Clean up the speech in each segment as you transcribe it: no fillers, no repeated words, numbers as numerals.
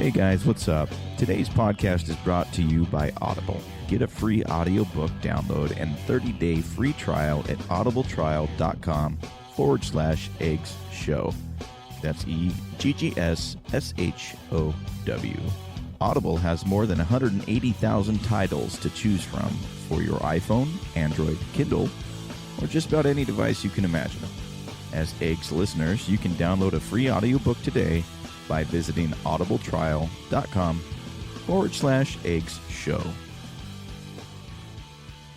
Hey guys, what's up? Today's podcast is brought to you by Audible. Get a free audiobook download and 30-day free trial at audibletrial.com/eggs show. That's EGGSSHOW. Audible has more than 180,000 titles to choose from for your iPhone, Android, Kindle, or just about any device you can imagine. As Eggs listeners, you can download a free audiobook today by visiting audibletrial.com/eggs show.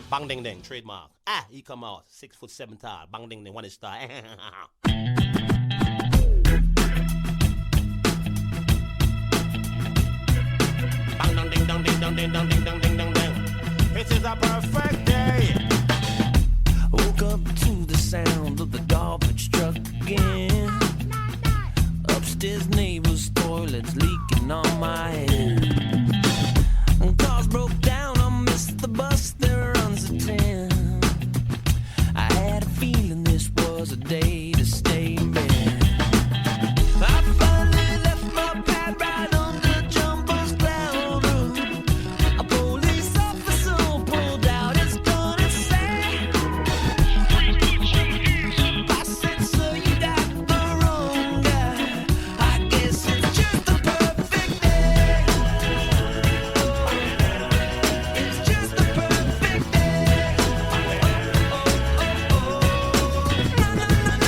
Bang ding ding, trademark. He come out 6'7" tall. Bang ding ding, one star. Bang dong ding dong ding dong ding dong ding dong ding dong ding. It is a perfect day. Woke up to the sound of the garbage truck again. Upstairs neighbor's toilet's leaking on my head. Cars broke down, I missed the bus that runs at 10. I had a feeling this was a day to stay in bed. I finally left my pad right under Jumper's cloud roof. A police officer pulled out his gun and said, I said, sir, you got the wrong guy. I guess it's just a perfect day. It's just a perfect day. No, no, no, no,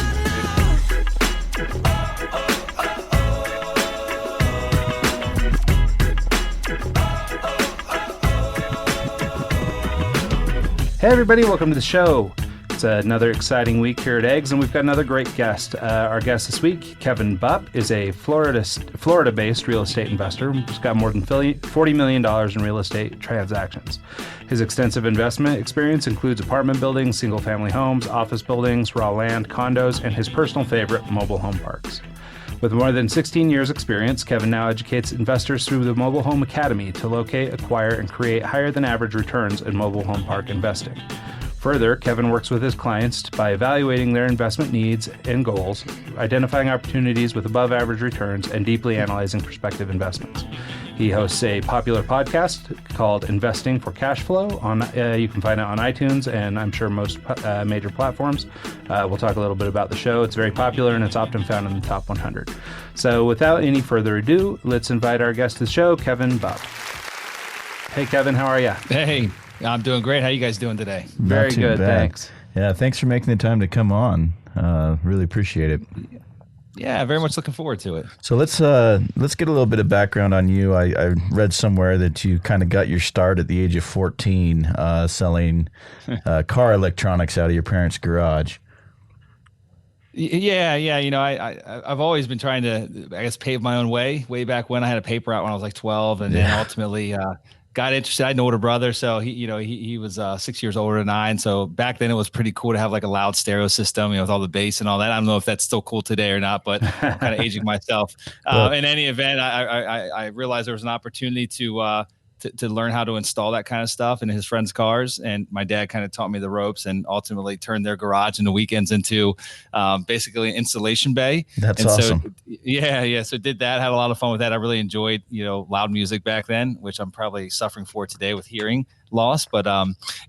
Hey everybody, welcome to the show. It's another exciting week here at Eggs, and we've got another great guest. Our guest this week, Kevin Bupp, is a Florida-based real estate investor who's got more than $40 million in real estate transactions. His extensive investment experience includes apartment buildings, single-family homes, office buildings, raw land, condos, and his personal favorite, mobile home parks. With more than 16 years experience, Kevin now educates investors through the Mobile Home Academy to locate, acquire, and create higher than average returns in mobile home park investing. Further, Kevin works with his clients by evaluating their investment needs and goals, identifying opportunities with above average returns, and deeply analyzing prospective investments. He hosts a popular podcast called Investing for Cash Flow. You can find it on iTunes and I'm sure most major platforms. We'll talk a little bit about the show. It's very popular and it's often found in the top 100. So without any further ado, let's invite our guest to the show, Kevin Bupp. Hey, Kevin, how are you? Hey, I'm doing great. How you guys doing today? Very good, bad. thanks. Yeah, thanks for making the time to come on. Really appreciate it. Yeah, very much looking forward to it. So let's get a little bit of background on you. I read somewhere that you kind of got your start at the age of 14 selling car electronics out of your parents' garage. Yeah. You know, I've always been trying to, I guess, pave my own way back when I had a paper out when I was like 12, and then ultimately got interested. I had an older brother, so he was 6 years older than I, and so back then it was pretty cool to have like a loud stereo system, with all the bass and all that. I don't know if that's still cool today or not, but I'm kind of aging myself. In any event, I realized there was an opportunity to learn how to install that kind of stuff in his friends' cars, and my dad kind of taught me the ropes and ultimately turned their garage in the weekends into basically an installation bay. That's and awesome. So, yeah. So did that, had a lot of fun with that. I really enjoyed, loud music back then, which I'm probably suffering for today with hearing loss. But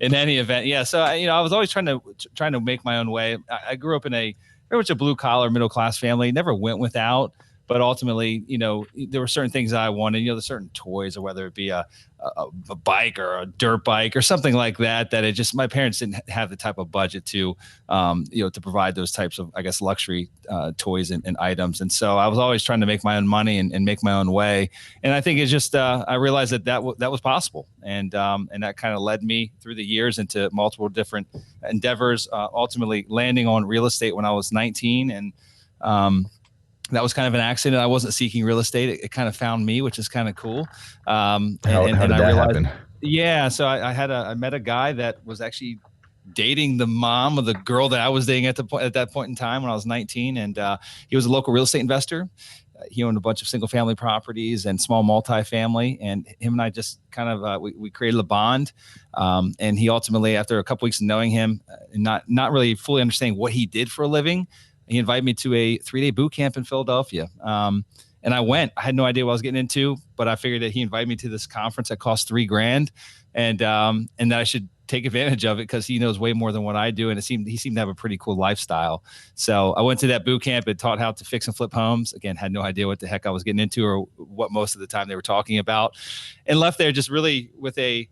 in any event, yeah. So I was always trying to make my own way. I grew up in very much a blue collar, middle class family. Never went without. But ultimately, there were certain things that I wanted, there's certain toys, or whether it be a bike or a dirt bike or something like that, that my parents didn't have the type of budget to provide those types of, I guess, luxury toys and items. And so I was always trying to make my own money and make my own way. And I think it's just, I realized that was possible. And that kind of led me through the years into multiple different endeavors, ultimately landing on real estate when I was 19. And, that was kind of an accident. I wasn't seeking real estate. It kind of found me, which is kind of cool. How did that happen? Yeah. So I met a guy that was actually dating the mom of the girl that I was dating at that point in time when I was 19. And he was a local real estate investor. He owned a bunch of single family properties and small multifamily. And him and I just kind of, we created a bond. And he ultimately, after a couple weeks of knowing him, not really fully understanding what he did for a living, he invited me to a 3-day boot camp in Philadelphia. And I went. I had no idea what I was getting into, but I figured that he invited me to this conference that cost $3,000, and that I should take advantage of it because he knows way more than what I do, and he seemed to have a pretty cool lifestyle. So I went to that boot camp and taught how to fix and flip homes. Again, had no idea what the heck I was getting into or what most of the time they were talking about, and left there just really with the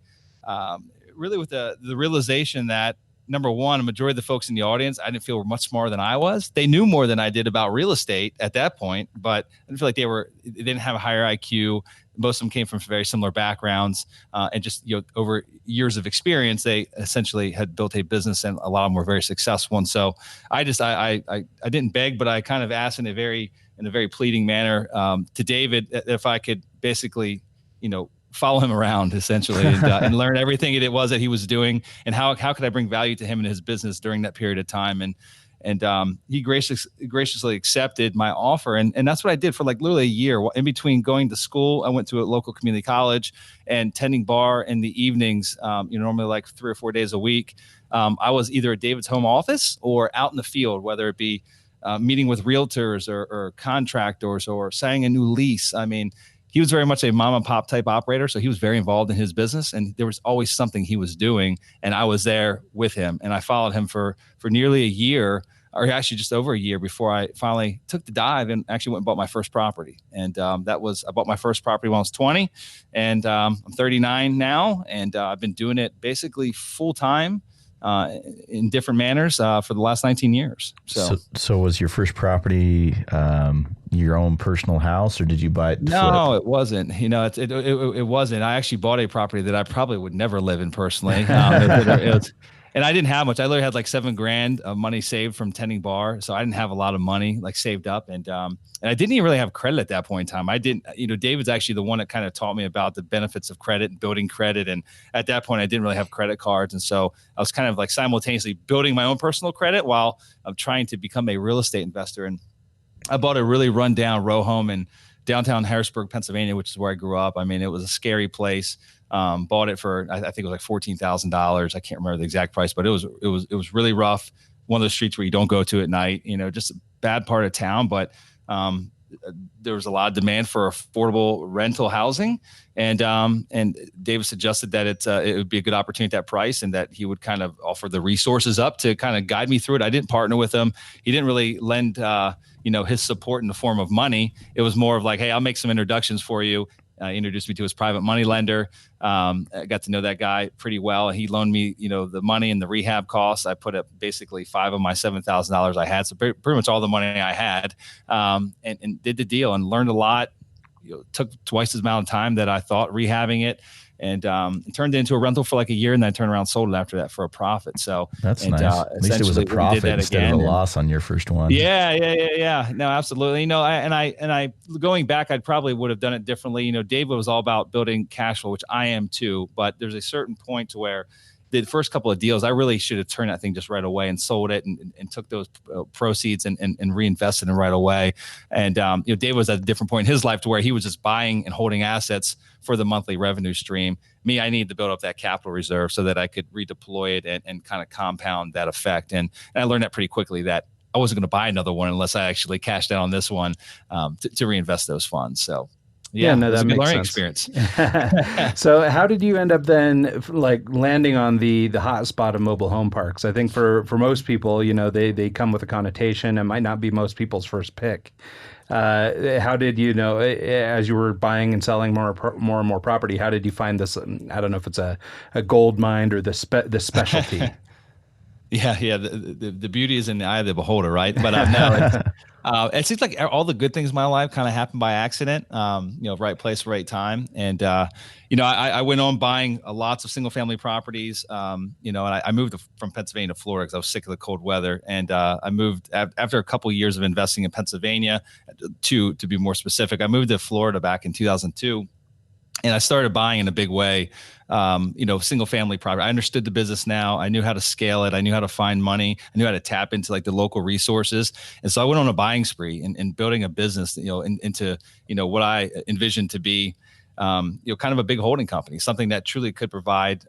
realization that, number one, a majority of the folks in the audience, I didn't feel were much smarter than I was. They knew more than I did about real estate at that point, but I didn't feel like they didn't have a higher IQ. Most of them came from very similar backgrounds, and just, over years of experience, they essentially had built a business, and a lot of them were very successful. And so I didn't beg, but I kind of asked in a very pleading manner to David if I could basically, follow him around essentially and learn everything it was that he was doing, and how could I bring value to him and his business during that period of time. And he graciously accepted my offer. And that's what I did for like literally a year. In between going to school, I went to a local community college and tending bar in the evenings, normally like 3 or 4 days a week. I was either at David's home office or out in the field, whether it be meeting with realtors or contractors or signing a new lease. I mean, he was very much a mom and pop type operator. So he was very involved in his business, and there was always something he was doing. And I was there with him, and I followed him for nearly a year, or actually just over a year, before I finally took the dive and actually went and bought my first property. And I bought my first property when I was 20, and I'm 39 now. And I've been doing it basically full time in different manners for the last 19 years. So was your first property your own personal house, or did you buy it? No, it wasn't. It wasn't. I actually bought a property that I probably would never live in personally. And I didn't have much. I literally had like $7,000 of money saved from tending bar. So I didn't have a lot of money like saved up. And I didn't even really have credit at that point in time. I didn't, David's actually the one that kind of taught me about the benefits of credit and building credit. And at that point, I didn't really have credit cards. And so I was kind of like simultaneously building my own personal credit while I'm trying to become a real estate investor. And I bought a really rundown row home in downtown Harrisburg, Pennsylvania, which is where I grew up. I mean, it was a scary place. Bought it for, I think it was like $14,000. I can't remember the exact price, but it was really rough. One of those streets where you don't go to at night, just a bad part of town. But there was a lot of demand for affordable rental housing, and David suggested that it would be a good opportunity at that price, and that he would kind of offer the resources up to kind of guide me through it. I didn't partner with him. He didn't really lend his support in the form of money. It was more of like, hey, I'll make some introductions for you. Introduced me to his private money lender. I got to know that guy pretty well. He loaned me, the money and the rehab costs. I put up basically $5,000 of my $7,000 I had. So pretty much all the money I had, and did the deal and learned a lot. Took twice as amount of time that I thought rehabbing it. And it turned into a rental for like a year, and then I turned around and sold it after that for a profit. So that's nice. At least it was a profit instead of a loss on your first one. Yeah. No, absolutely. I going back, I probably would have done it differently. David was all about building cash flow, which I am too. But there's a certain point to where the first couple of deals, I really should have turned that thing just right away and sold it and took those proceeds and reinvested in right away. And, Dave was at a different point in his life to where he was just buying and holding assets for the monthly revenue stream. Me, I needed to build up that capital reserve so that I could redeploy it and kind of compound that effect. And I learned that pretty quickly, that I wasn't going to buy another one unless I actually cashed out on this one to reinvest those funds. So that makes learning sense. Experience. So how did you end up then like landing on the hot spot of mobile home parks? I think for most people, they come with a connotation and might not be most people's first pick. How did as you were buying and selling more and more property, how did you find this? I don't know if it's a gold mine or the specialty. Yeah. The beauty is in the eye of the beholder, right? But no, it seems like all the good things in my life kind of happened by accident. Right place, right time. And I went on buying lots of single family properties. And I moved from Pennsylvania to Florida because I was sick of the cold weather. And I moved after a couple of years of investing in Pennsylvania. To be more specific, I moved to Florida back in 2002. And I started buying in a big way, single family property. I understood the business now. I knew how to scale it. I knew how to find money. I knew how to tap into like the local resources. And so I went on a buying spree and building a business, into what I envisioned to be, kind of a big holding company, something that truly could provide,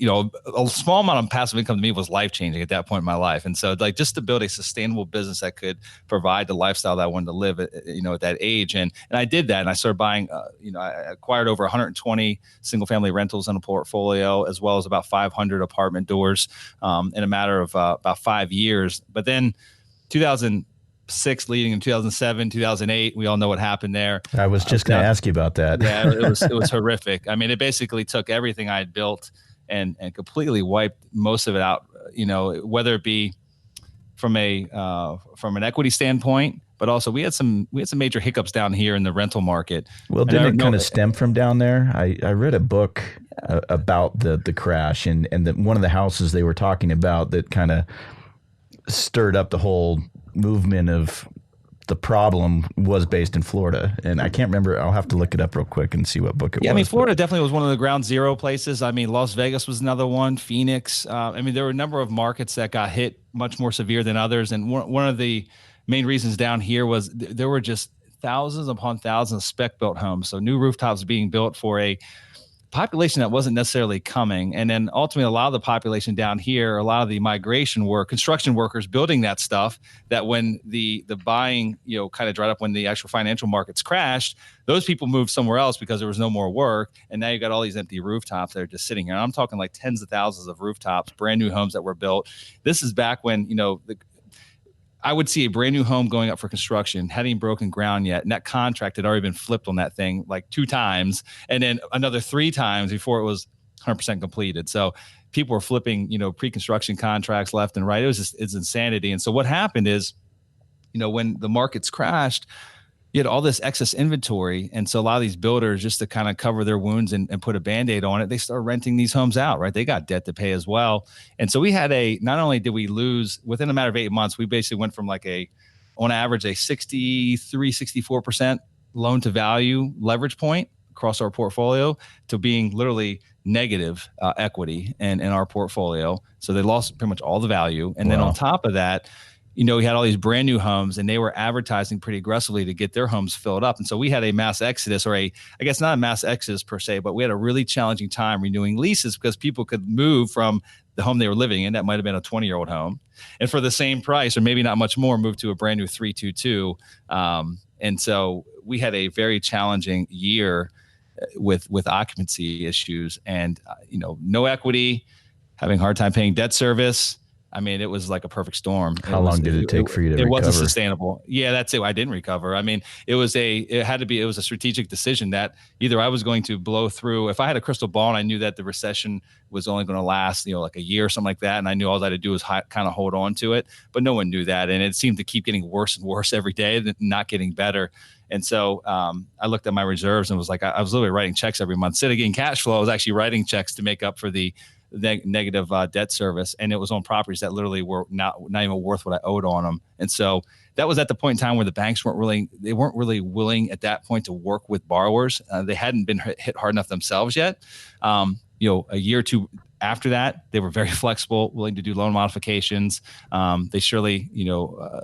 a small amount of passive income to me was life changing at that point in my life. And so like just to build a sustainable business that could provide the lifestyle that I wanted to live at that age. And I did that. And I started buying, I acquired over 120 single family rentals in a portfolio, as well as about 500 apartment doors in a matter of about 5 years. But then 2006 leading in 2007, 2008, we all know what happened there. I was just going to ask you about that. Yeah, it was horrific. I mean, it basically took everything I had built and completely wiped most of it out, whether it be from an equity standpoint, but also we had some major hiccups down here in the rental market. Well, didn't it kind of stem from down there? I read a book about the crash and one of the houses they were talking about that kind of stirred up the whole movement of the problem was based in Florida. And I can't remember. I'll have to look it up real quick and see what book it was. Yeah, I mean, Florida definitely was one of the ground zero places. I mean, Las Vegas was another one, Phoenix. I mean, there were a number of markets that got hit much more severe than others. And one of the main reasons down here was there were just thousands upon thousands of spec-built homes. So new rooftops being built for a population that wasn't necessarily coming. And then ultimately a lot of the population down here, a lot of the migration were construction workers building that stuff that when the buying, kind of dried up, when the actual financial markets crashed, those people moved somewhere else because there was no more work. And now you got all these empty rooftops that are just sitting here. And I'm talking like tens of thousands of rooftops, brand new homes that were built. This is back when, I would see a brand new home going up for construction, hadn't even broken ground yet. And that contract had already been flipped on that thing like 2 times and then another 3 times before it was 100% completed. So people were flipping, pre-construction contracts left and right. It's insanity. And so what happened is, when the markets crashed, you had all this excess inventory. And so a lot of these builders, just to kind of cover their wounds and put a Band-Aid on it, they started renting these homes out, right? They got debt to pay as well. And so we had not only did we lose within a matter of 8 months, we basically went from on average, a 63, 64% loan to value leverage point across our portfolio to being literally negative equity in our portfolio. So they lost pretty much all the value. And then on top of that, we had all these brand new homes and they were advertising pretty aggressively to get their homes filled up. And so we had a mass exodus, or I guess not a mass exodus per se, but we had a really challenging time renewing leases because people could move from the home they were living in. That might've been a 20-year-old home. And for the same price, or maybe not much more, move to a brand new 322. And so we had a very challenging year with occupancy issues and, no equity, having a hard time paying debt service. I mean, it was like a perfect storm. How long did it take for you to recover? It wasn't sustainable. Yeah, that's it. I didn't recover. I mean, it was a strategic decision that either I was going to blow through. If I had a crystal ball and I knew that the recession was only going to last, like a year or something like that, and I knew all I had to do was kind of hold on to it, but no one knew that. And it seemed to keep getting worse and worse every day, not getting better. And so I looked at my reserves and was like, I was literally writing checks every month. Instead of getting cash flow, I was actually writing checks to make up for the negative debt service, and it was on properties that literally were not even worth what I owed on them. And so that was at the point in time where the banks weren't really willing at that point to work with borrowers. They hadn't been hit hard enough themselves yet. A year or two after that, they were very flexible, willing to do loan modifications. They surely,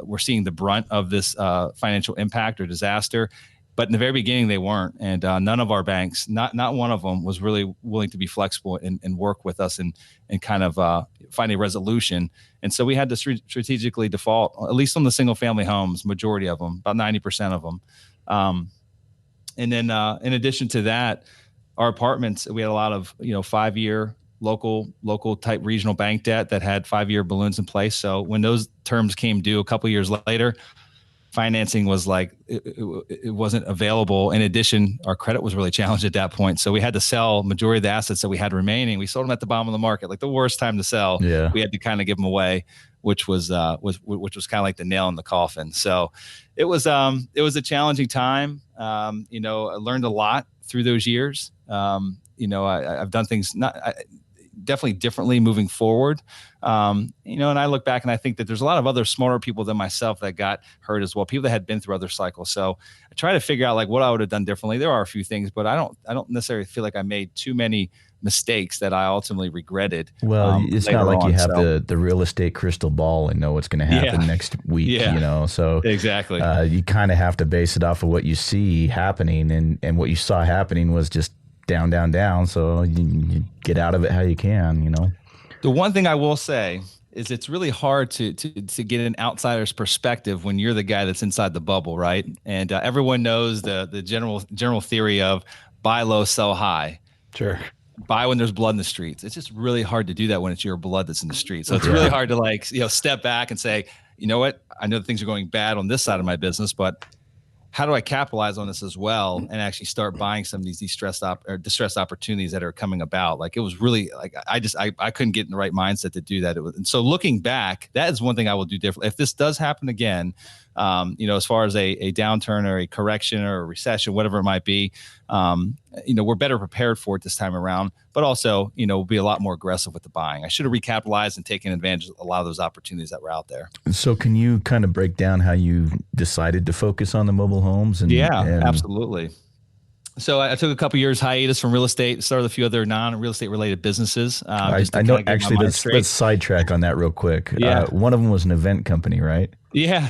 were seeing the brunt of this financial impact or disaster. But in the very beginning, they weren't. And none of our banks, not one of them, was really willing to be flexible and work with us and kind of find a resolution. And so we had to strategically default, at least on the single family homes, majority of them, about 90% of them. And then in addition to that, our apartments, we had a lot of 5-year local type regional bank debt that had 5-year balloons in place. So when those terms came due a couple of years later, financing was like, it wasn't available. In addition, our credit was really challenged at that point. So we had to sell majority of the assets that we had remaining. We sold them at the bottom of the market, like the worst time to sell. Yeah. We had to kind of give them away, which was kind of like the nail in the coffin. So it was a challenging time. I learned a lot through those years. I've done things definitely differently moving forward. And I look back and I think that there's a lot of other smarter people than myself that got hurt as well. People that had been through other cycles. So I try to figure out like what I would have done differently. There are a few things, but I don't necessarily feel like I made too many mistakes that I ultimately regretted. Well, it's not like you have the real estate crystal ball and know what's going to happen next week, so exactly. You kind of have to base it off of what you see happening, and what you saw happening was just down, down, down. So you get out of it how you can, you know. The one thing I will say is it's really hard to get an outsider's perspective when you're the guy that's inside the bubble, right? And everyone knows the general theory of buy low, sell high. Sure. Buy when there's blood in the streets. It's just really hard to do that when it's your blood that's in the streets. So it's really hard to like, step back and say, you know what? I know that things are going bad on this side of my business, but how do I capitalize on this as well and actually start buying some of these distressed opportunities that are coming about? Like, it was really like, I couldn't get in the right mindset to do that. And so looking back, that is one thing I will do differently. If this does happen again, as far as a downturn or a correction or a recession, whatever it might be, we're better prepared for it this time around, but also, we'll be a lot more aggressive with the buying. I should have recapitalized and taken advantage of a lot of those opportunities that were out there. So can you kind of break down how you decided to focus on the mobile homes? And Absolutely. So I took a couple years hiatus from real estate, started a few other non-real estate related businesses. I know, actually, let's sidetrack on that real quick. Yeah. One of them was an event company, right? Yeah.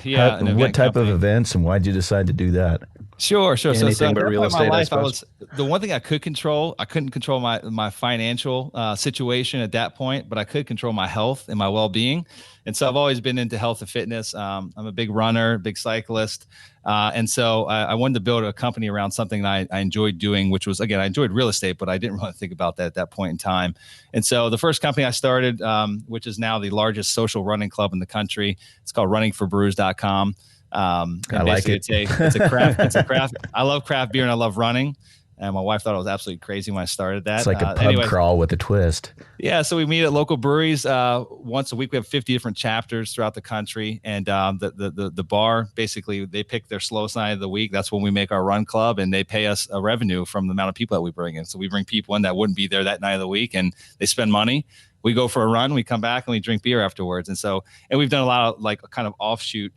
What type of events, and why'd you decide to do that? Sure. Anything but real estate, I life, suppose. The one thing I could control, I couldn't control my financial situation at that point, but I could control my health and my well-being. And so I've always been into health and fitness. I'm a big runner, big cyclist. And so I wanted to build a company around something that I enjoyed doing, which was, again, I enjoyed real estate, but I didn't really think about that at that point in time. And so the first company I started, which is now the largest social running club in the country, it's called runningforbrews.com. I like it. It's a craft. I love craft beer and I love running. And my wife thought I was absolutely crazy when I started that. It's like a pub crawl with a twist. Yeah. So we meet at local breweries once a week. We have 50 different chapters throughout the country. And the bar, basically, they pick their slowest night of the week. That's when we make our run club, and they pay us a revenue from the amount of people that we bring in. So we bring people in that wouldn't be there that night of the week, and they spend money. We go for a run, we come back, and we drink beer afterwards. And we've done a lot of like kind of offshoot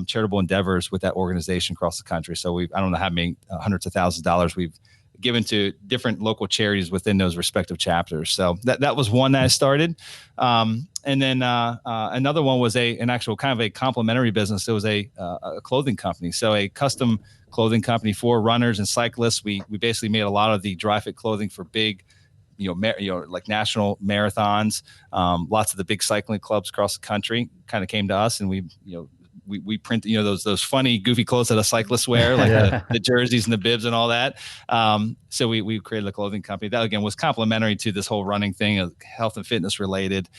charitable endeavors with that organization across the country. So I don't know how many hundreds of thousands of dollars we've given to different local charities within those respective chapters. So that was one that I started. And then another one was an actual kind of a complementary business. It was a clothing company. So a custom clothing company for runners and cyclists. We basically made a lot of the dry fit clothing for big, like national marathons. Lots of the big cycling clubs across the country kind of came to us, and we print, those funny, goofy clothes that a cyclist wear, like the jerseys and the bibs and all that. So we created a clothing company that, again, was complementary to this whole running thing, health and fitness related.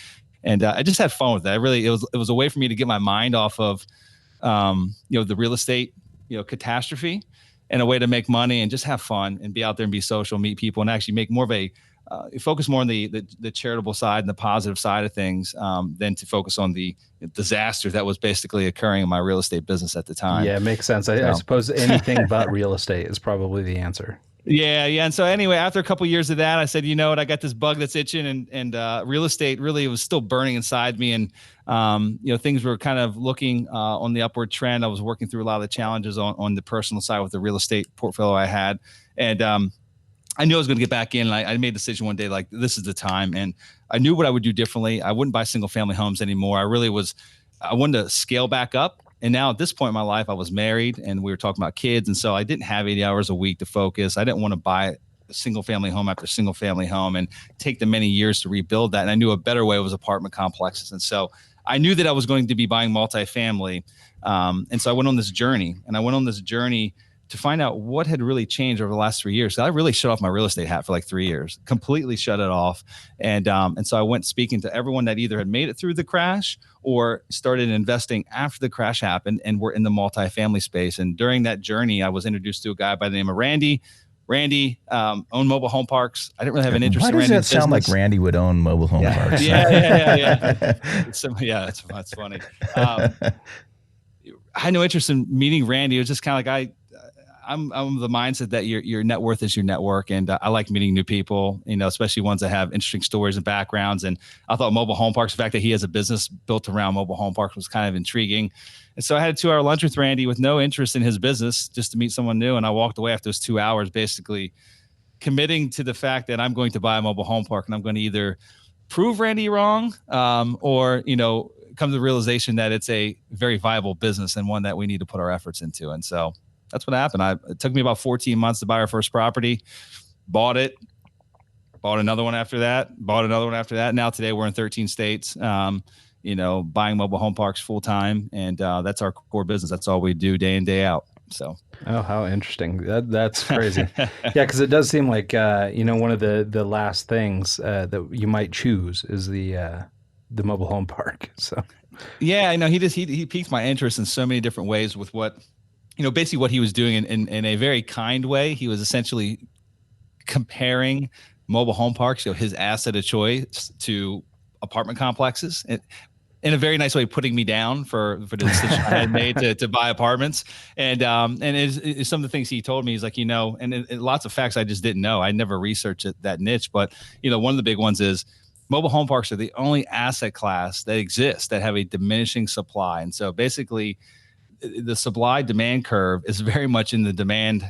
And I just had fun with that. It was a way for me to get my mind off of, the real estate, catastrophe, and a way to make money and just have fun and be out there and be social, meet people, and actually make more of a focus more on the charitable side and the positive side of things than to focus on the disaster that was basically occurring in my real estate business at the time. Yeah, it makes sense. I suppose anything but real estate is probably the answer. Yeah. And so anyway, after a couple of years of that, I said, you know what, I got this bug that's itching, and real estate really was still burning inside me. And, things were kind of looking on the upward trend. I was working through a lot of the challenges on the personal side with the real estate portfolio I had. And, I knew I was going to get back in. And I made a decision one day, like, this is the time. And I knew what I would do differently. I wouldn't buy single family homes anymore. I wanted to scale back up. And now at this point in my life, I was married and we were talking about kids. And so I didn't have 80 hours a week to focus. I didn't want to buy a single family home after single family home and take the many years to rebuild that. And I knew a better way was apartment complexes. And so I knew that I was going to be buying multifamily. And so I went on this journey, to find out what had really changed over the last 3 years. So I really shut off my real estate hat for like 3 years, completely shut it off. And so I went speaking to everyone that either had made it through the crash or started investing after the crash happened and were in the multifamily space. And during that journey, I was introduced to a guy by the name of Randy. Randy owned mobile home pars. I didn't really have an interest in Randy's business. Why does that sound like Randy would own mobile home parks? Yeah. It's funny. I had no interest in meeting Randy. It was just kind of like I'm of the mindset that your net worth is your network, and I like meeting new people, especially ones that have interesting stories and backgrounds. And I thought mobile home parks, the fact that he has a business built around mobile home parks, was kind of intriguing. And so I had a 2-hour lunch with Randy with no interest in his business, just to meet someone new. And I walked away after those 2 hours, basically committing to the fact that I'm going to buy a mobile home park, and I'm going to either prove Randy wrong, or come to the realization that it's a very viable business and one that we need to put our efforts into. And so that's what happened. It took me about 14 months to buy our first property. bought it, bought another one after that, bought another one after that. Now today we're in 13 states, buying mobile home parks full time. And that's our core business. That's all we do day in, day out. So. Oh, how interesting. That's crazy. Yeah, because it does seem like, one of the last things that you might choose is the mobile home park. So. Yeah, I know he piqued my interest in so many different ways with what, basically what he was doing in a very kind way. He was essentially comparing mobile home parks, his asset of choice, to apartment complexes, and in a very nice way, putting me down for the decision I had made to buy apartments. And it's some of the things he told me, he's like, and lots of facts I just didn't know. I never researched that niche, but one of the big ones is mobile home parks are the only asset class that exists that have a diminishing supply. And so basically the supply demand curve is very much in the demand,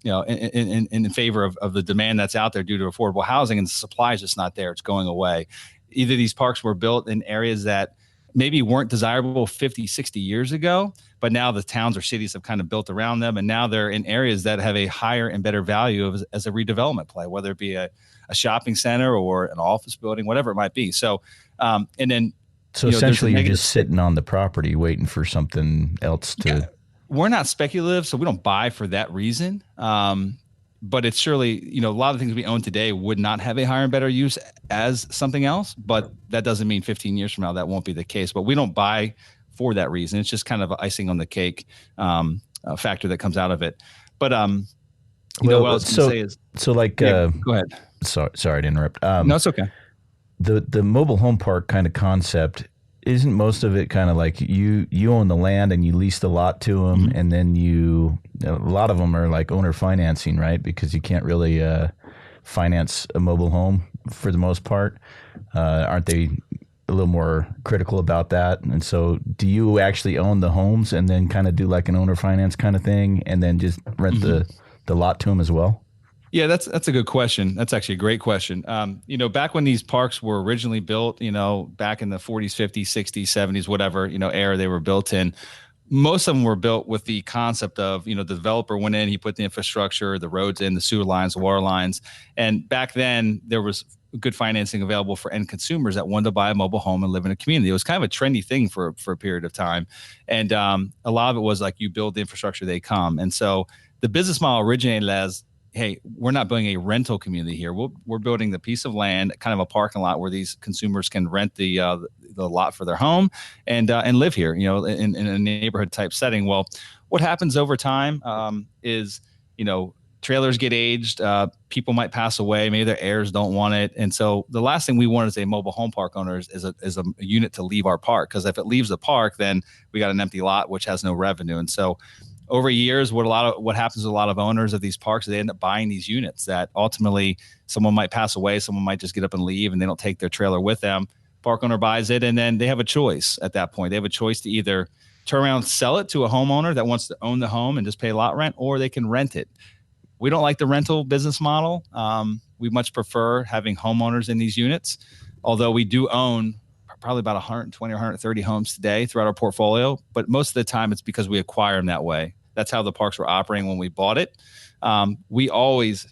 in favor of the demand that's out there due to affordable housing, and the supply is just not there. It's going away. Either these parks were built in areas that maybe weren't desirable 50, 60 years ago, but now the towns or cities have kind of built around them. And now they're in areas that have a higher and better value as a redevelopment play, whether it be a shopping center or an office building, whatever it might be. So, So essentially you're just sitting on the property waiting for something else to. Yeah. We're not speculative, so we don't buy for that reason. But it's surely, a lot of things we own today would not have a higher and better use as something else. But that doesn't mean 15 years from now that won't be the case. But we don't buy for that reason. It's just kind of icing on the cake factor that comes out of it. But what I was going to say is. So like. Go ahead. Sorry to interrupt. No, it's okay. The mobile home park kind of concept, isn't most of it kind of like you own the land and you lease the lot to them, and then a lot of them are like owner financing, right? Because you can't really finance a mobile home for the most part. Aren't they a little more critical about that? And so do you actually own the homes and then kind of do like an owner finance kind of thing and then just rent the lot to them as well? Yeah, that's a good question. That's actually a great question. Back when these parks were originally built, back in the 40s, 50s, 60s, 70s, whatever, era they were built in, most of them were built with the concept of, the developer went in, he put the infrastructure, the roads in, the sewer lines, the water lines. And back then there was good financing available for end consumers that wanted to buy a mobile home and live in a community. It was kind of a trendy thing for a period of time. And a lot of it was like, you build the infrastructure, they come. And so the business model originated as, hey, we're not building a rental community here. We're building the piece of land, kind of a parking lot where these consumers can rent the lot for their home and live here, in a neighborhood type setting. Well, what happens over time is, trailers get aged, people might pass away, maybe their heirs don't want it. And so the last thing we want as a mobile home park owner is a unit to leave our park, because if it leaves the park, then we got an empty lot, which has no revenue. And so over years, what happens to a lot of owners of these parks is they end up buying these units that ultimately someone might pass away, someone might just get up and leave, and they don't take their trailer with them. Park owner buys it, and then they have a choice at that point. They have a choice to either turn around and sell it to a homeowner that wants to own the home and just pay lot rent, or they can rent it. We don't like the rental business model. We much prefer having homeowners in these units, although we do own probably about 120 or 130 homes today throughout our portfolio. But most of the time it's because we acquire them that way. That's how the parks were operating when we bought it. We always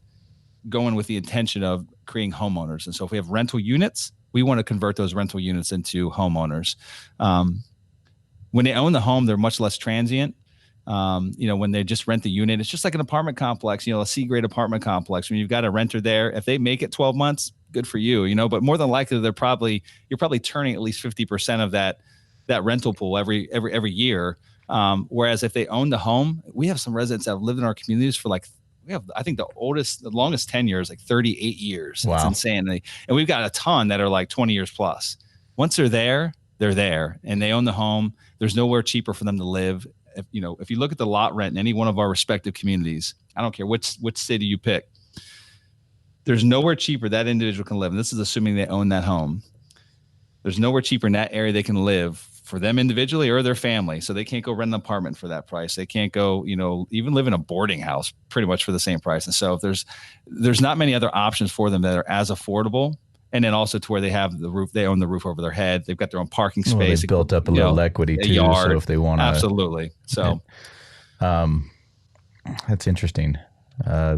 go in with the intention of creating homeowners. And so if we have rental units, we want to convert those rental units into homeowners. When they own the home, they're much less transient. When they just rent the unit, it's just like an apartment complex, a C-grade apartment complex. When you've got a renter there, if they make it 12 months, good for you, but more than likely you're probably turning at least 50% of that rental pool every year. Whereas if they own the home, we have some residents that have lived in our communities for I think the longest tenure is like 38 years. Wow. It's insane. And we've got a ton that are like 20 years plus. Once they're there and they own the home. There's nowhere cheaper for them to live. If you look at the lot rent in any one of our respective communities, I don't care which city you pick, there's nowhere cheaper that individual can live. And this is assuming they own that home. There's nowhere cheaper in that area they can live for them individually or their family. So they can't go rent an apartment for that price. They can't go, even live in a boarding house pretty much for the same price. And so there's not many other options for them that are as affordable. And then also to where they have the roof, they own the roof over their head. They've got their own parking space. Well, they've built up a little equity too. Yard. So if they want to. Absolutely. So that's interesting.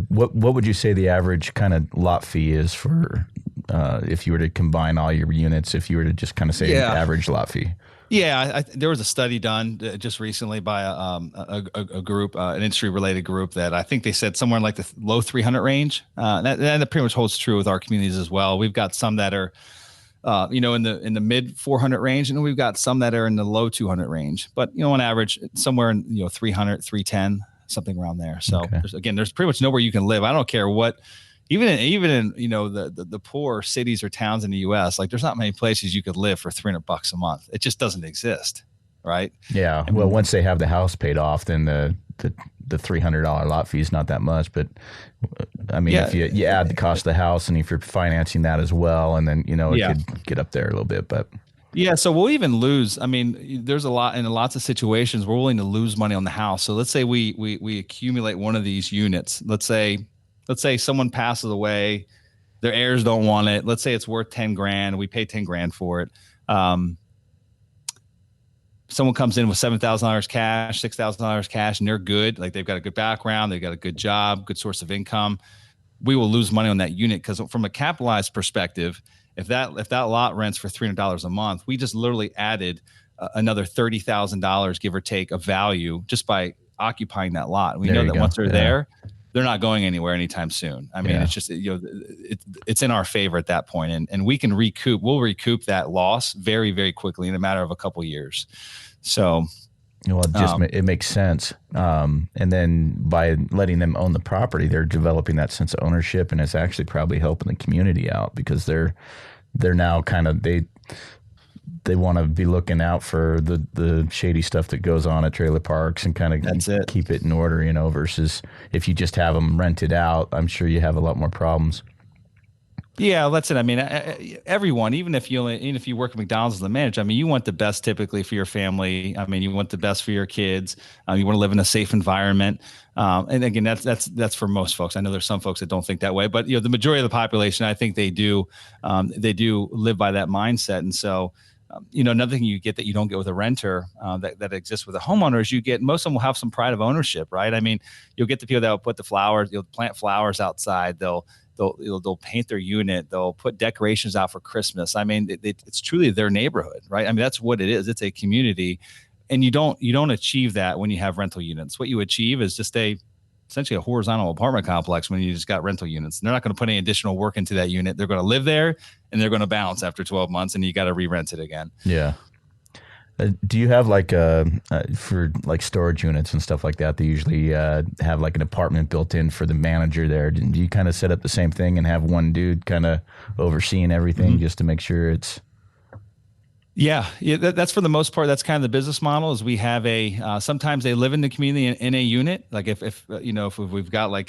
What would you say the average kind of lot fee is for if you were to combine all your units? If you were to just kind of say average lot fee? Yeah, there was a study done just recently by a group, an industry-related group, that I think they said somewhere in like the low 300 range. That pretty much holds true with our communities as well. We've got some that are, in the mid 400 range, and we've got some that are in the low 200 range. But on average, somewhere in 300, 310, something around there. So there's pretty much nowhere you can live. I don't care what. Even in the poor cities or towns in the U.S., like there's not many places you could live for $300 a month. It just doesn't exist, right? Yeah. Well, once they have the house paid off, then the $300 lot fee is not that much. But I mean, if you add the cost of the house, and if you're financing that as well, and then it could get up there a little bit. But yeah, so we'll even lose. I mean, there's lots of situations we're willing to lose money on the house. So let's say we accumulate one of these units. Let's say someone passes away, their heirs don't want it. Let's say it's worth 10 grand. We pay 10 grand for it. Someone comes in with $7,000 cash, $6,000 cash, and they're good. Like they've got a good background. They've got a good job, good source of income. We will lose money on that unit because from a capitalized perspective, if that lot rents for $300 a month, we just literally added another $30,000, give or take, of value just by occupying that lot. We know that once they're there, they're not going anywhere anytime soon. I mean, it's just, it's in our favor at that point, and we can we'll recoup that loss very, very quickly in a matter of a couple of years. So, it makes sense. And then by letting them own the property, they're developing that sense of ownership, and it's actually probably helping the community out because they're now kind of, they want to be looking out for the shady stuff that goes on at trailer parks and kind of keep it in order, versus if you just have them rented out, I'm sure you have a lot more problems. Yeah, that's it. I mean, everyone, even if you work at McDonald's as the manager, I mean, you want the best typically for your family. I mean, you want the best for your kids. You want to live in a safe environment. And again, that's for most folks. I know there's some folks that don't think that way, but the majority of the population, I think they do live by that mindset. And so, another thing you get that you don't get with a renter that exists with a homeowner is most of them will have some pride of ownership, right? I mean, you'll get the people that will put the flowers, you'll plant flowers outside, they'll paint their unit, they'll put decorations out for Christmas. I mean, it's truly their neighborhood, right? I mean, that's what it is. It's a community, and you don't achieve that when you have rental units. What you achieve is just essentially a horizontal apartment complex when you just got rental units. And they're not going to put any additional work into that unit. They're going to live there, and they're going to bounce after 12 months, and you got to re-rent it again. Yeah. Do you have for like storage units and stuff like that, they usually have like an apartment built in for the manager there. Do you kind of set up the same thing and have one dude kind of overseeing everything just to make sure it's... Yeah, that's for the most part. That's kind of the business model. Is we have sometimes they live in the community in a unit. Like if we've got like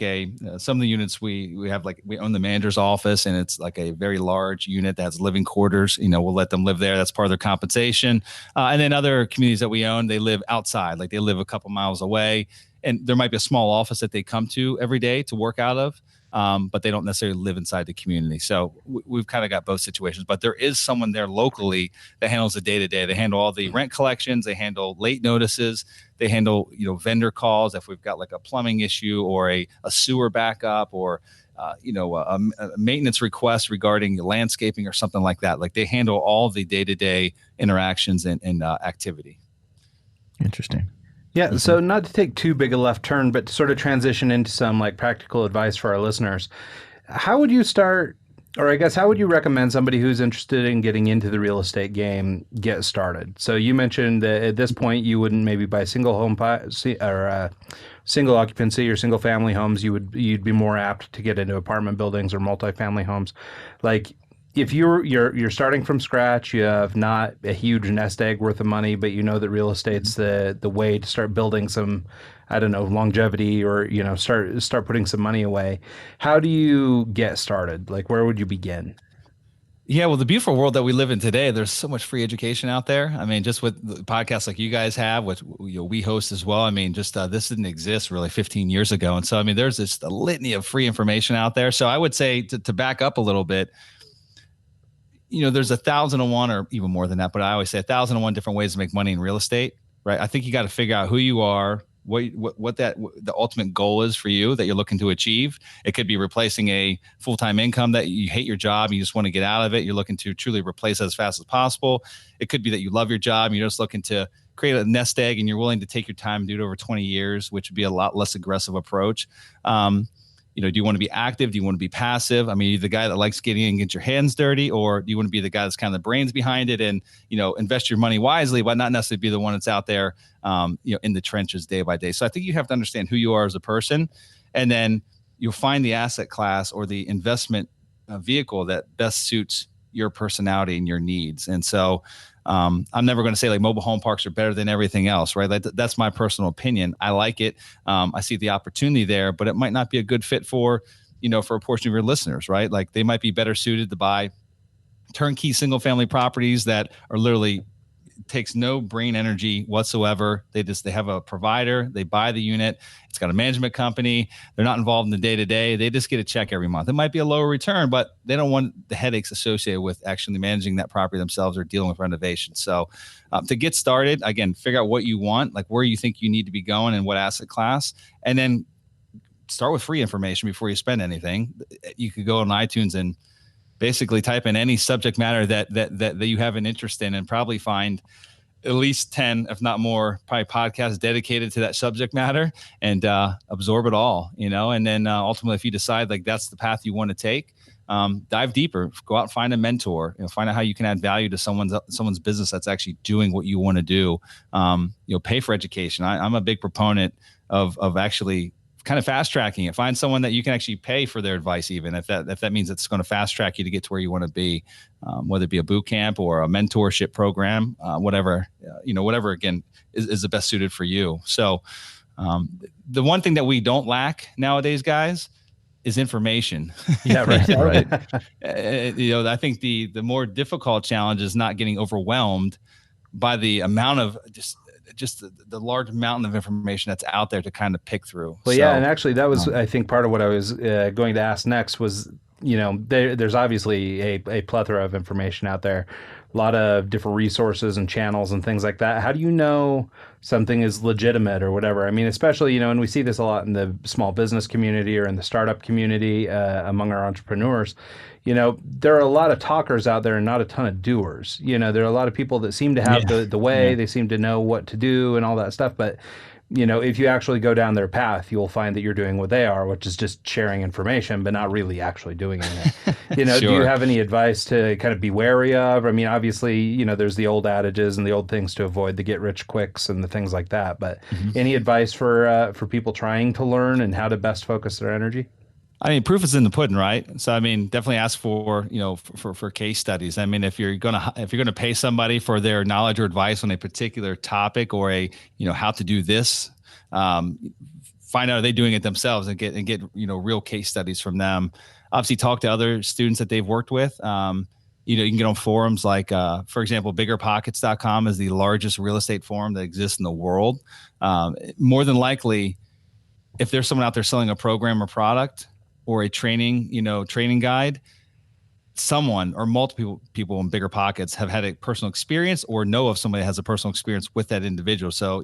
some of the units we have, like we own the manager's office, and it's like a very large unit that has living quarters. We'll let them live there. That's part of their compensation. And then other communities that we own, they live outside. Like they live a couple miles away, and there might be a small office that they come to every day to work out of. But they don't necessarily live inside the community. So we've kind of got both situations, but there is someone there locally that handles the day-to-day. They handle all the rent collections. They handle late notices. They handle, vendor calls. If we've got like a plumbing issue or a sewer backup or, a maintenance request regarding landscaping or something like that. Like they handle all the day-to-day interactions and activity. Interesting. Yeah, so not to take too big a left turn, but to sort of transition into some like practical advice for our listeners. How would you start, or I guess how would you recommend somebody who's interested in getting into the real estate game get started? So you mentioned that at this point you wouldn't maybe buy single occupancy or single family homes. You'd be more apt to get into apartment buildings or multifamily homes. Like, if you're starting from scratch, you have not a huge nest egg worth of money, but you know that real estate's the way to start building some, I don't know, longevity, or start putting some money away. How do you get started? Like, where would you begin? Yeah, well, the beautiful world that we live in today, there's so much free education out there. I mean, just with the podcasts like you guys have, which we host as well. I mean, just this didn't exist really 15 years ago, and so I mean, there's just a litany of free information out there. So I would say to back up a little bit. There's 1,001 or even more than that, but I always say 1,001 different ways to make money in real estate, right? I think you got to figure out who you are, the ultimate goal is for you that you're looking to achieve. It could be replacing a full-time income that you hate your job, you just want to get out of it. You're looking to truly replace it as fast as possible. It could be that you love your job and you're just looking to create a nest egg and you're willing to take your time and do it over 20 years, which would be a lot less aggressive approach. Do you want to be active? Do you want to be passive? I mean, are you the guy that likes getting in and get your hands dirty, or do you want to be the guy that's kind of the brains behind it and, invest your money wisely, but not necessarily be the one that's out there, in the trenches day by day. So I think you have to understand who you are as a person, and then you'll find the asset class or the investment vehicle that best suits your personality and your needs. And so I'm never going to say like mobile home parks are better than everything else, right? Like that's my personal opinion. I like it. I see the opportunity there, but it might not be a good fit for a portion of your listeners, right? Like they might be better suited to buy turnkey single family properties that are literally takes no brain energy whatsoever. They have a provider, they buy the unit, it's got a management company, they're not involved in the day-to-day, they just get a check every month. It might be a lower return, but they don't want the headaches associated with actually managing that property themselves or dealing with renovation. So to get started, again, figure out what you want, like where you think you need to be going and what asset class, and then start with free information before you spend anything. You could go on iTunes and basically type in any subject matter that you have an interest in and probably find at least 10, if not more, probably podcasts dedicated to that subject matter and absorb it all, and then ultimately, if you decide like that's the path you want to take, dive deeper, go out and find a mentor, find out how you can add value to someone's business that's actually doing what you want to do. Pay for education. I'm a big proponent of actually kind of fast tracking it. Find someone that you can actually pay for their advice, even if that means it's going to fast track you to get to where you want to be, whether it be a boot camp or a mentorship program, whatever again is the best suited for you. So the one thing that we don't lack nowadays, guys, is information. Yeah, right. Right. I think the more difficult challenge is not getting overwhelmed by the amount of just the large mountain of information that's out there to kind of pick through. Well, yeah, and actually that was, I think, part of what I was going to ask next was, there's obviously a plethora of information out there, a lot of different resources and channels and things like that. How do you know something is legitimate or whatever? I mean, especially, and we see this a lot in the small business community or in the startup community among our entrepreneurs. There are a lot of talkers out there and not a ton of doers. There are a lot of people that seem to have the way, they seem to know what to do and all that stuff. But, if you actually go down their path, you'll find that you're doing what they are, which is just sharing information, but not really actually doing anything. Sure. Do you have any advice to kind of be wary of? I mean, obviously, there's the old adages and the old things to avoid, the get rich quicks and the things like that. But any advice for people trying to learn and how to best focus their energy? I mean, proof is in the pudding, right? So, I mean, definitely ask for case studies. I mean, if you're gonna pay somebody for their knowledge or advice on a particular topic or how to do this, find out are they doing it themselves and get real case studies from them. Obviously, talk to other students that they've worked with. You can get on forums like, for example, biggerpockets.com is the largest real estate forum that exists in the world. More than likely, if there's someone out there selling a program or product or a training guide, someone or multiple people in Bigger Pockets have had a personal experience or know of somebody that has a personal experience with that individual. So,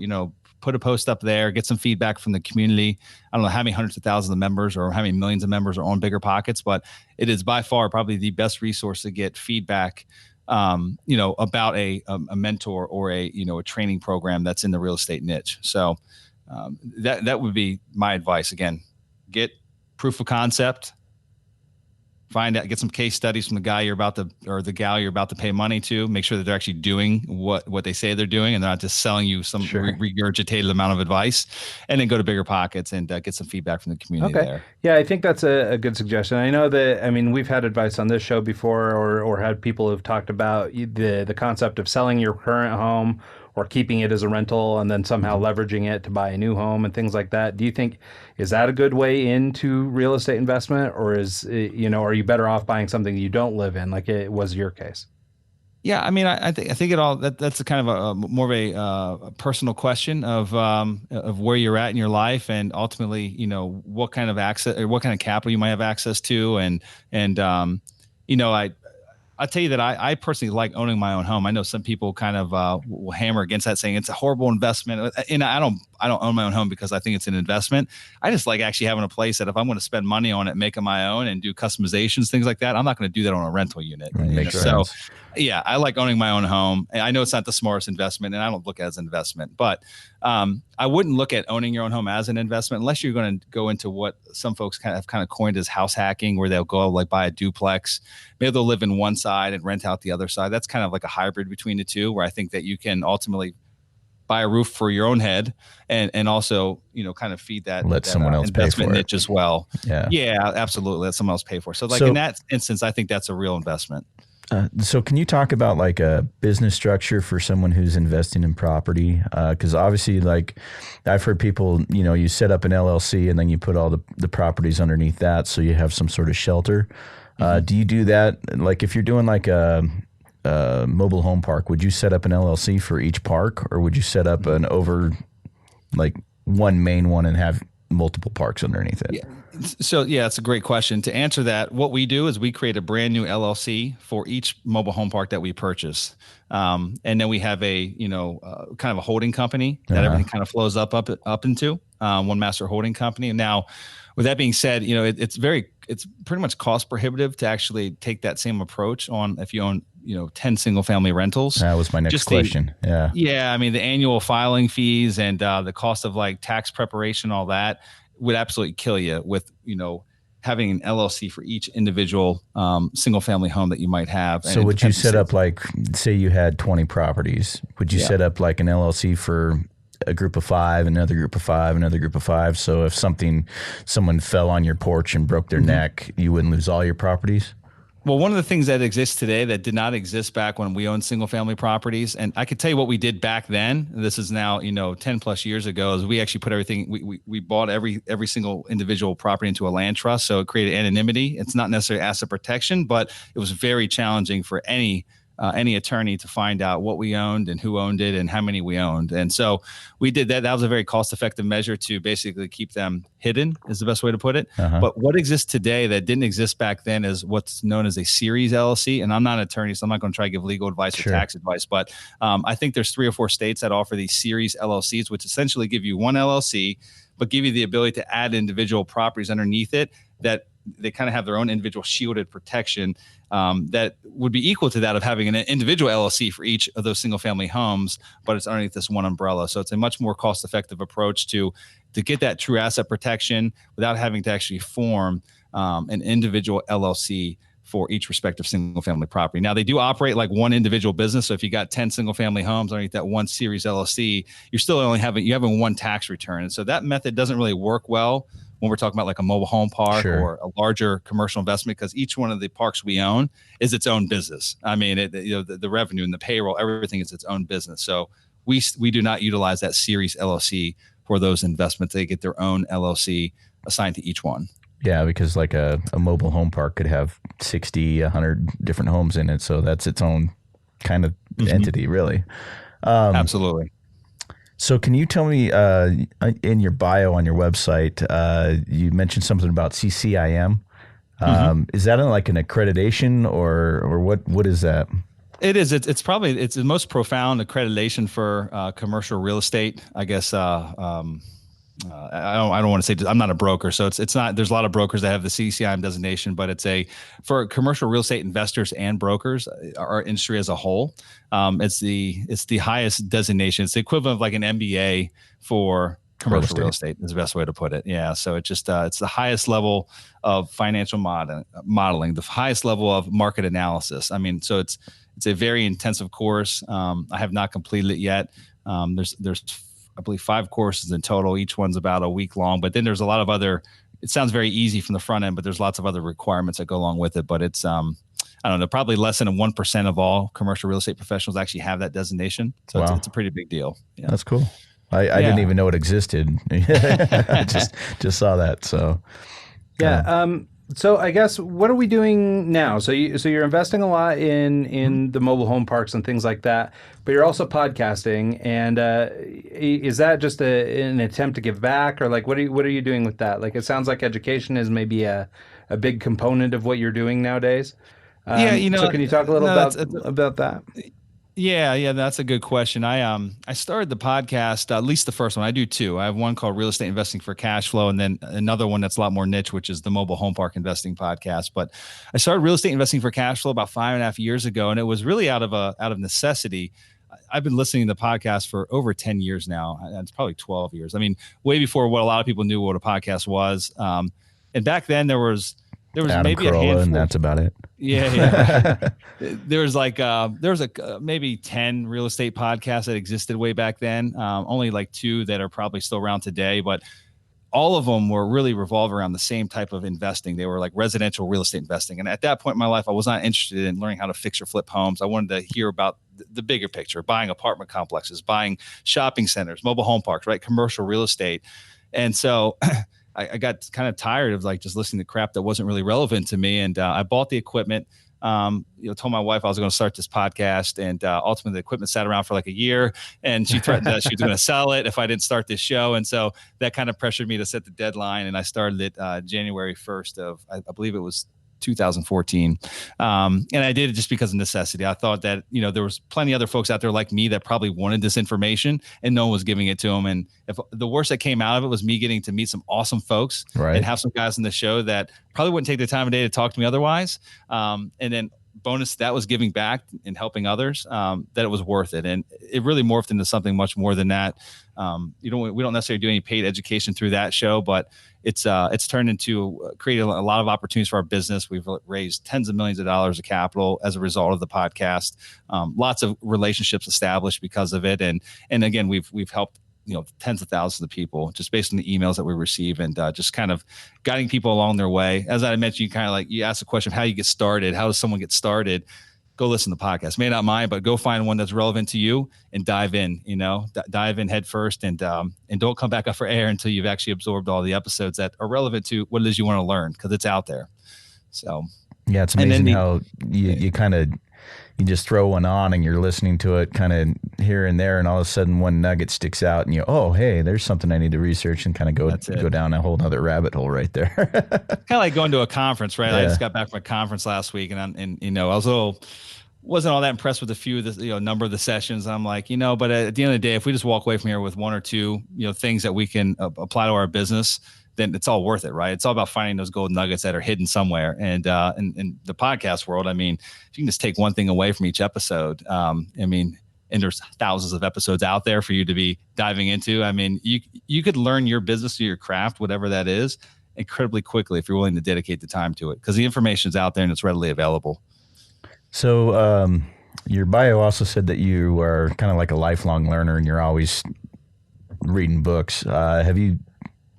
put a post up there, get some feedback from the community. I don't know how many hundreds of thousands of members or how many millions of members are on Bigger Pockets, but it is by far probably the best resource to get feedback, about a mentor or a training program that's in the real estate niche. So that would be my advice. Again, get proof of concept, get some case studies from the gal you're about to pay money to, make sure that they're actually doing what they say they're doing and they're not just selling you some regurgitated amount of advice, and then go to Bigger Pockets and get some feedback from the community there. Yeah, I think that's a good suggestion. I know that, we've had advice on this show before or had people who've talked about the concept of selling your current home or keeping it as a rental and then somehow leveraging it to buy a new home and things like that. Do you think, is that a good way into real estate investment, or are you better off buying something you don't live in, like it was your case? Yeah, I think it all that's a kind of a more of a personal question of where you're at in your life, and ultimately, what kind of access or what kind of capital you might have access to, and I'll tell you that I personally like owning my own home. I know some people kind of will hammer against that, saying it's a horrible investment, and I I don't own my own home because I think it's an investment. I just like actually having a place that if I'm going to spend money on it, make it my own and do customizations, things like that, I'm not going to do that on a rental unit. Makes sense. So yeah, I like owning my own home. And I know it's not the smartest investment, and I don't look at it as an investment, but I wouldn't look at owning your own home as an investment unless you're going to go into what some folks have coined as house hacking, where they'll go like buy a duplex. Maybe they'll live in one side and rent out the other side. That's kind of like a hybrid between the two, where I think that you can ultimately buy a roof for your own head and also, kind of feed that, someone else pay for it niche as well. Yeah, absolutely. Let someone else pay for it. So in that instance, I think that's a real investment. So can you talk about like a business structure for someone who's investing in property? Because obviously, like I've heard people, you set up an LLC and then you put all the properties underneath that, so you have some sort of shelter. Do you do that? Like if you're doing like a mobile home park, would you set up an LLC for each park, or would you set up an one main one and have multiple parks underneath it? Yeah. So it's a great question. To answer that, what we do is we create a brand new LLC for each mobile home park that we purchase. And then we have a, kind of a holding company that everything kind of flows up into, one master holding company. And now with that being said, it's pretty much cost prohibitive to actually take that same approach on if you own 10 single family rentals. That was my next question. I mean, the annual filing fees and the cost of like tax preparation, all that would absolutely kill you with, having an LLC for each individual single family home that you might have. So would you set up like, say you had 20 properties, would you set up like an LLC for a group of 5, another group of 5, another group of 5? So if someone fell on your porch and broke their neck, you wouldn't lose all your properties? Well, one of the things that exists today that did not exist back when we owned single family properties, and I could tell you what we did back then, this is now, 10 plus years ago, is we actually put everything, we bought every single individual property into a land trust. So it created anonymity. It's not necessarily asset protection, but it was very challenging for any attorney to find out what we owned and who owned it and how many we owned. And so we did that. That was a very cost-effective measure to basically keep them hidden, is the best way to put it. But what exists today that didn't exist back then is what's known as a series LLC. And I'm not an attorney, so I'm not going to try to give legal advice or tax advice. But I think there's 3 or 4 states that offer these series LLCs, which essentially give you one LLC, but give you the ability to add individual properties underneath it that they kind of have their own individual shielded protection that would be equal to that of having an individual LLC for each of those single family homes, but it's underneath this one umbrella. So it's a much more cost effective approach to get that true asset protection without having to actually form an individual LLC for each respective single family property. Now they do operate like one individual business. So if you got 10 single family homes underneath that one series LLC, you're still only having one tax return. And so that method doesn't really work well when we're talking about like a mobile home park or a larger commercial investment, because each one of the parks we own is its own business. I mean, the revenue and the payroll, everything is its own business. So we do not utilize that series LLC for those investments. They get their own LLC assigned to each one. Yeah, because like a mobile home park could have 60, 100 different homes in it. So that's its own kind of entity, really. Absolutely. So can you tell me, in your bio on your website, you mentioned something about CCIM. Is that like an accreditation or what is that? It is. It's probably the most profound accreditation for commercial real estate, I guess. I don't want to say, I'm not a broker, so it's not, there's a lot of brokers that have the CCIM designation, but it's for commercial real estate investors and brokers, our industry as a whole. It's the highest designation. It's the equivalent of like an MBA for commercial real estate is the best way to put it. Yeah. So it just, it's the highest level of financial modeling, the highest level of market analysis. I mean, so it's a very intensive course. I have not completed it yet. There's I believe 5 courses in total. Each one's about a week long, but then there's a lot of other, it sounds very easy from the front end, but there's lots of other requirements that go along with it. But it's, I don't know, probably less than 1% of all commercial real estate professionals actually have that designation. So it's a pretty big deal. Yeah. That's cool. I didn't even know it existed. I just saw that. So, So I guess, what are we doing now? So you're investing a lot in the mobile home parks and things like that, but you're also podcasting. And is that just an attempt to give back, or like what are you doing with that? Like, it sounds like education is maybe a big component of what you're doing nowadays. So can you talk a little about that? Yeah, that's a good question. I started the podcast, at least the first one. I do two. I have one called Real Estate Investing for Cash Flow, and then another one that's a lot more niche, which is the Mobile Home Park Investing Podcast. But I started Real Estate Investing for Cash Flow about 5.5 years ago, and it was really out of necessity. I've been listening to the podcast for over 10 years now. It's probably 12 years. I mean, way before what a lot of people knew what a podcast was. And back then there was Adam maybe Carolla, a handful, and that's about it. Yeah. There was maybe 10 real estate podcasts that existed way back then. Only like 2 that are probably still around today, but all of them were really revolved around the same type of investing. They were like residential real estate investing. And at that point in my life, I was not interested in learning how to fix or flip homes. I wanted to hear about the bigger picture, buying apartment complexes, buying shopping centers, mobile home parks, right? Commercial real estate. And so I got kind of tired of like just listening to crap that wasn't really relevant to me. And I bought the equipment, told my wife I was going to start this podcast, and ultimately the equipment sat around for like a year, and she threatened that she was going to sell it if I didn't start this show. And so that kind of pressured me to set the deadline. And I started it January 1st of, I believe it was 2014. And I did it just because of necessity. I thought that, there was plenty of other folks out there like me that probably wanted this information and no one was giving it to them. And if the worst that came out of it was me getting to meet some awesome folks, right, and have some guys on the show that probably wouldn't take the time of day to talk to me otherwise. And then bonus, that was giving back and helping others, that it was worth it. And it really morphed into something much more than that. We don't necessarily do any paid education through that show, but it's turned into creating a lot of opportunities for our business. We've raised tens of millions of dollars of capital as a result of the podcast. Lots of relationships established because of it. And again, we've helped tens of thousands of people just based on the emails that we receive, and just kind of guiding people along their way. As I mentioned, you asked the question of how you get started. How does someone get started? Go listen to the podcast. May not mine, but go find one that's relevant to you and dive in. Dive in head first, and don't come back up for air until you've actually absorbed all the episodes that are relevant to what it is you want to learn, because it's out there. So yeah, it's amazing how you kind of. You just throw one on and you're listening to it kind of here and there, and all of a sudden one nugget sticks out, and hey, there's something I need to research, and kind of go down a whole other rabbit hole right there. Kind of like going to a conference, right? Yeah. I just got back from a conference last week, and I wasn't all that impressed with a few of the number of the sessions. I'm like, but at the end of the day, if we just walk away from here with one or two things that we can apply to our business, then it's all worth it, right? It's all about finding those gold nuggets that are hidden somewhere. And in the podcast world, if you can just take one thing away from each episode, and there's thousands of episodes out there for you to be diving into. You could learn your business or your craft, whatever that is, incredibly quickly if you're willing to dedicate the time to it, because the information is out there and it's readily available. So your bio also said that you are kind of like a lifelong learner and you're always reading books. Have you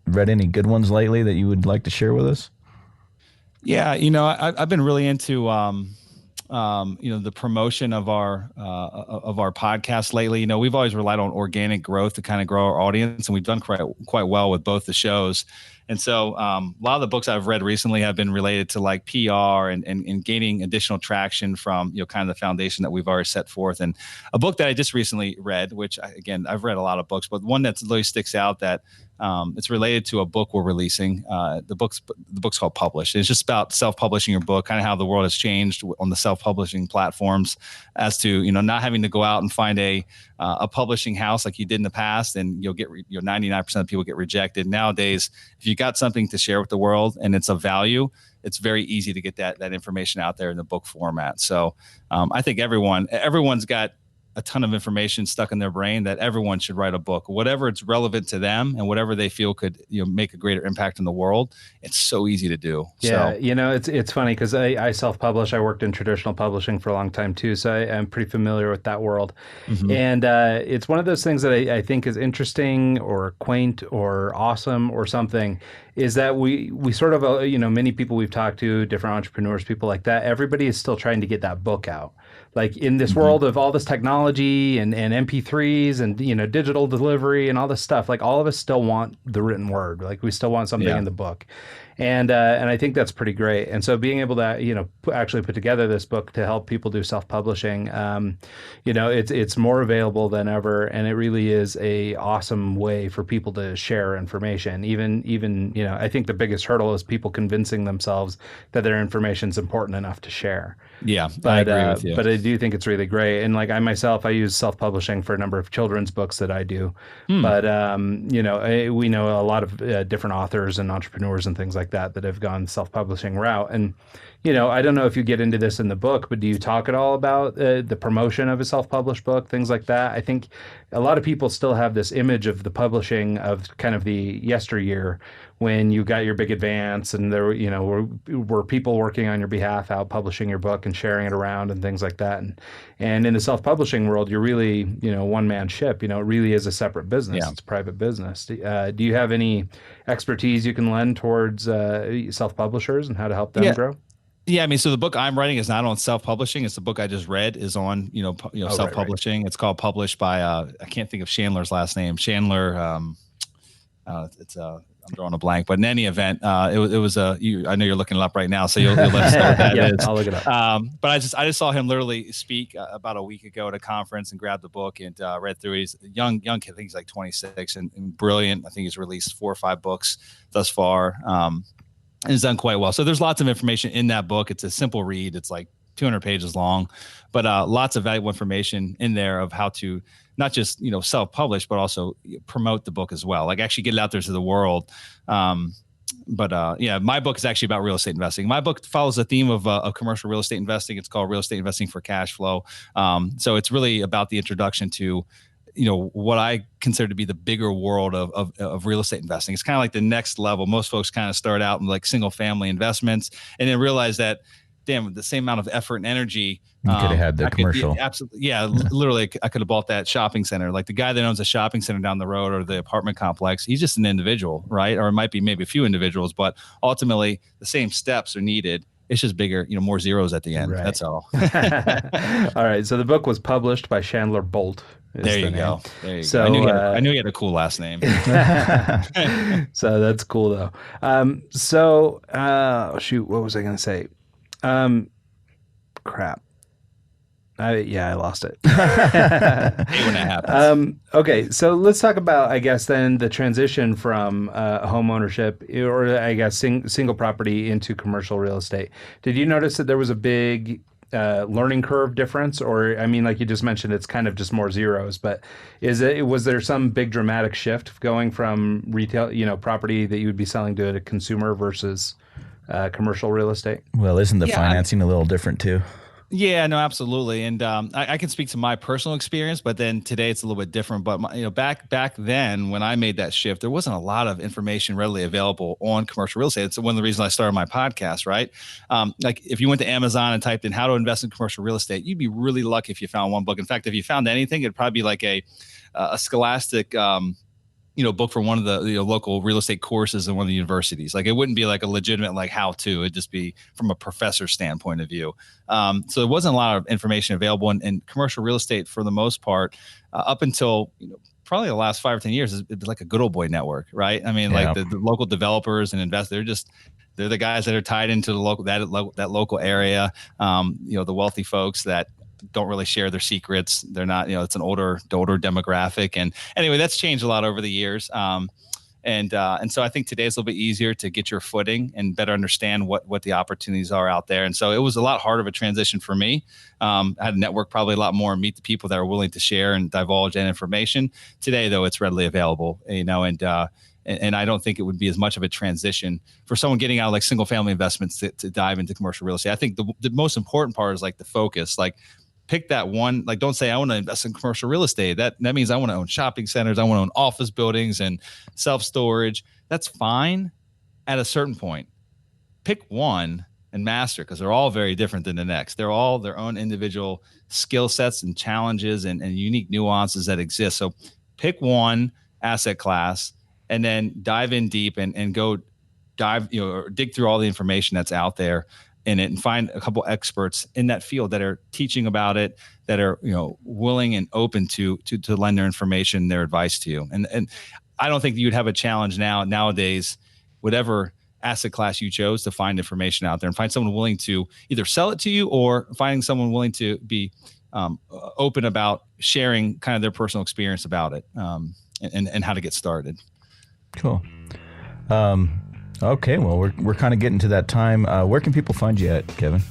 read any good ones lately that you would like to share with us? Yeah, I've been really into the promotion of our podcast lately. We've always relied on organic growth to kind of grow our audience, and we've done quite well with both the shows. And so a lot of the books I've read recently have been related to like PR and gaining additional traction from, kind of the foundation that we've already set forth. And a book that I just recently read, which I've read a lot of books, but one that really sticks out that it's related to a book we're releasing. The book's called Publish. It's just about self-publishing your book, kind of how the world has changed on the self-publishing platforms as to, not having to go out and find a publishing house like you did in the past, and you'll get 99% of people get rejected. Nowadays, if you got something to share with the world and it's of value, it's very easy to get that information out there in the book format. So I think everyone's got a ton of information stuck in their brain that everyone should write a book, whatever it's relevant to them and whatever they feel could make a greater impact in the world. It's so easy to do. Yeah, so. It's funny because I self-publish. I worked in traditional publishing for a long time too, so I'm pretty familiar with that world. Mm-hmm. And it's one of those things that I think is interesting or quaint or awesome or something, is that we sort of, many people we've talked to, different entrepreneurs, people like that, everybody is still trying to get that book out. Like in this world of all this technology and MP3s and, digital delivery and all this stuff, like all of us still want the written word. Like we still want something in the book. And I think that's pretty great. And so being able to, actually put together this book to help people do self-publishing, it's more available than ever, and it really is a awesome way for people to share information. Even I think the biggest hurdle is people convincing themselves that their information is important enough to share. Yeah, But I agree with you. but I do think it's really great. And like I myself, I use self-publishing for a number of children's books that I do. But we know a lot of different authors and entrepreneurs and things like that have gone self-publishing route. And I don't know if you get into this in the book, but do you talk at all about the promotion of a self-published book, things like that? I think a lot of people still have this image of the publishing of kind of the yesteryear when you got your big advance and there were people working on your behalf out publishing your book and sharing it around and things like that. And in the self-publishing world, you're really, one-man ship. It really is a separate business. Yeah. It's a private business. Do you have any expertise you can lend towards self-publishers and how to help them grow? Yeah, I mean, so the book I'm writing is not on self-publishing. It's the book I just read is on, self-publishing. Right. It's called Published by I can't think of Chandler's last name. Chandler. I'm drawing a blank, but in any event, it was I know you're looking it up right now, so you'll let us know what that is. I'll look it up. But I just saw him literally speak about a week ago at a conference and grabbed the book and read through it. He's a young kid. I think he's like 26 and brilliant. I think he's released 4 or 5 books thus far. And it's done quite well. So there's lots of information in that book. It's a simple read. It's like 200 pages long, but lots of valuable information in there of how to not just, self-publish, but also promote the book as well. Like actually get it out there to the world. My book is actually about real estate investing. My book follows the theme of commercial real estate investing. It's called Real Estate Investing for Cash Flow. So it's really about the introduction to what I consider to be the bigger world of real estate investing. It's kind of like the next level. Most folks kind of start out in like single family investments and then realize that, damn, with the same amount of effort and energy, you could have had the commercial. Absolutely. Yeah. Literally, I could have bought that shopping center. Like the guy that owns a shopping center down the road or the apartment complex, he's just an individual, right? Or it might be maybe a few individuals, but ultimately the same steps are needed. It's just bigger, more zeros at the end. Right. That's all. All right. So the book was published by Chandler Bolt. There you go. So I knew he had a cool last name. So that's cool though. What was I going to say? Crap. I lost it. When that happens. Okay, so let's talk about, I guess, then the transition from home ownership or I guess single property into commercial real estate. Did you notice that there was a big learning curve difference? Or, I mean, like you just mentioned, it's kind of just more zeros, but was there some big dramatic shift going from retail, property that you would be selling to a consumer versus commercial real estate? Well, isn't the financing a little different too? Yeah, no, absolutely. And I can speak to my personal experience, but then today it's a little bit different. But back then when I made that shift, there wasn't a lot of information readily available on commercial real estate. It's one of the reasons I started my podcast, right? Like if you went to Amazon and typed in how to invest in commercial real estate, you'd be really lucky if you found one book. In fact, if you found anything, it'd probably be like a scholastic book for one of the local real estate courses in one of the universities. Like it wouldn't be like a legitimate like how to. It'd just be from a professor standpoint of view. So there wasn't a lot of information available in commercial real estate for the most part up until probably the last 5 or 10 years. It's like a good old boy network, right? I mean, like the local developers and investors, they're the guys that are tied into the that local area. The wealthy folks that don't really share their secrets. They're not, it's an older demographic. And anyway, that's changed a lot over the years. And so I think today is a little bit easier to get your footing and better understand what the opportunities are out there. And so it was a lot harder of a transition for me. I had to network probably a lot more and meet the people that are willing to share and divulge that information. Today, though, it's readily available, and I don't think it would be as much of a transition for someone getting out of like single family investments to dive into commercial real estate. I think the most important part is like the focus, like pick that one, like don't say I want to invest in commercial real estate. That means I want to own shopping centers. I want to own office buildings and self-storage. That's fine at a certain point. Pick one and master, because they're all very different than the next. They're all their own individual skill sets and challenges and unique nuances that exist. So pick one asset class and then dive in deep and go dig through all the information that's out there in it and find a couple experts in that field that are teaching about it, that are, willing and open to lend their information, their advice to you. And I don't think you'd have a challenge nowadays, whatever asset class you chose to find information out there and find someone willing to either sell it to you or finding someone willing to be open about sharing kind of their personal experience about it and how to get started. Cool. Okay, well, we're kind of getting to that time. Where can people find you at, Kevin?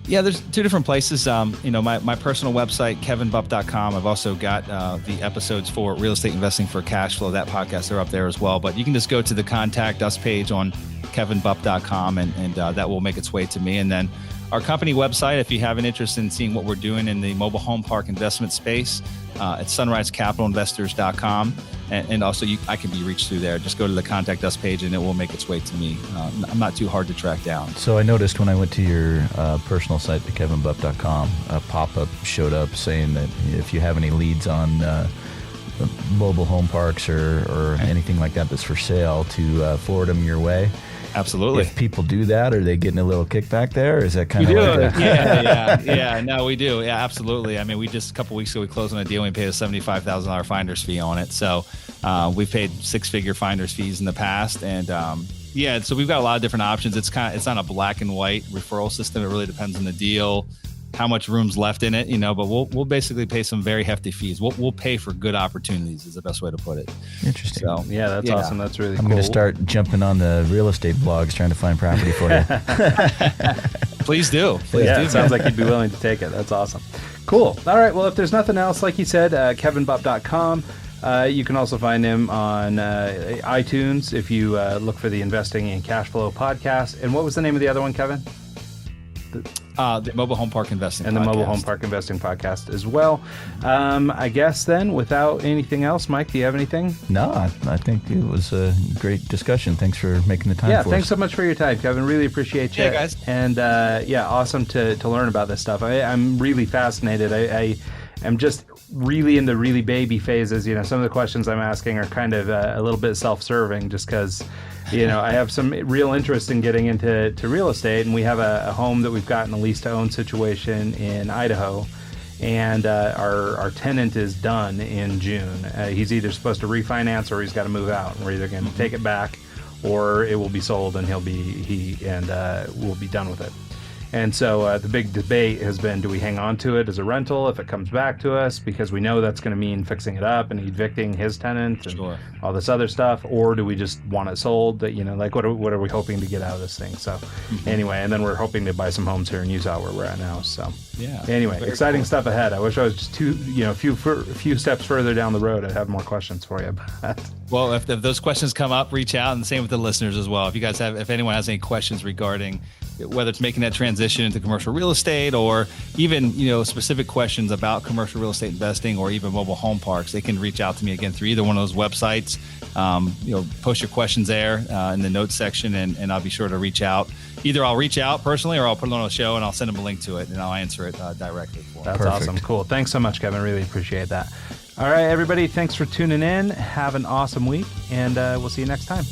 Yeah, there's two different places. My personal website, kevinbupp.com. I've also got the episodes for Real Estate Investing for Cash Flow. That podcast, they're up there as well. But you can just go to the Contact Us page on kevinbupp.com, and that will make its way to me. And then our company website, if you have an interest in seeing what we're doing in the mobile home park investment space, it's sunrisecapitalinvestors.com. And also, I can be reached through there. Just go to the Contact Us page, and it will make its way to me. I'm not too hard to track down. So I noticed when I went to your personal site, the kevinbupp.com, a pop-up showed up saying that if you have any leads on mobile home parks or anything like that that's for sale, to forward them your way. Absolutely. If people do that, are they getting a little kickback there? Or is that kind of like Yeah. No, we do. Yeah, absolutely. I mean, we just a couple weeks ago we closed on a deal. And we paid a $75,000 finder's fee on it. So we've paid six-figure finder's fees in the past, and so we've got a lot of different options. It's not a black and white referral system. It really depends on the deal, how much room's left in it, but we'll basically pay some very hefty fees. We'll pay for good opportunities is the best way to put it. Interesting. So, yeah, that's awesome. That's really cool. I'm going to start jumping on the real estate blogs trying to find property for you. Please do. It sounds like you'd be willing to take it. That's awesome. Cool. All right. Well, if there's nothing else, like you said, kevinbupp.com. You can also find him on iTunes if you look for the Investing in Cash Flow podcast. And what was the name of the other one, Kevin? The Mobile Home Park Investing and podcast. The Mobile Home Park Investing podcast as well. I guess then, without anything else, Mike, do you have anything? No, I think it was a great discussion. Thanks for making the time for us. Yeah, thanks so much for your time, Kevin. Really appreciate you. Yeah, guys. And awesome to learn about this stuff. I'm really fascinated. I am just really in the really baby phases. Some of the questions I'm asking are kind of a little bit self-serving just because I have some real interest in getting into real estate, and we have a home that we've got in a lease-to-own situation in Idaho, and our tenant is done in June. He's either supposed to refinance or he's got to move out, and we're either going to take it back or it will be sold and we'll be done with it. And so the big debate has been, do we hang on to it as a rental if it comes back to us? Because we know that's going to mean fixing it up and evicting his tenant and all this other stuff. Or do we just want it sold? That what are we hoping to get out of this thing? So anyway, and then we're hoping to buy some homes here in Utah where we're at now. So anyway, exciting stuff ahead. I wish I was just a few steps further down the road. I'd have more questions for you. Well, if those questions come up, reach out, and same with the listeners as well. If anyone has any questions regarding whether it's making that transition into commercial real estate or even, specific questions about commercial real estate investing or even mobile home parks, they can reach out to me again through either one of those websites. Post your questions there in the notes section, and I'll be sure to reach out. Either I'll reach out personally or I'll put it on a show and I'll send them a link to it and I'll answer it directly for them. That's awesome. Cool. Thanks so much, Kevin. Really appreciate that. All right, everybody. Thanks for tuning in. Have an awesome week, and we'll see you next time.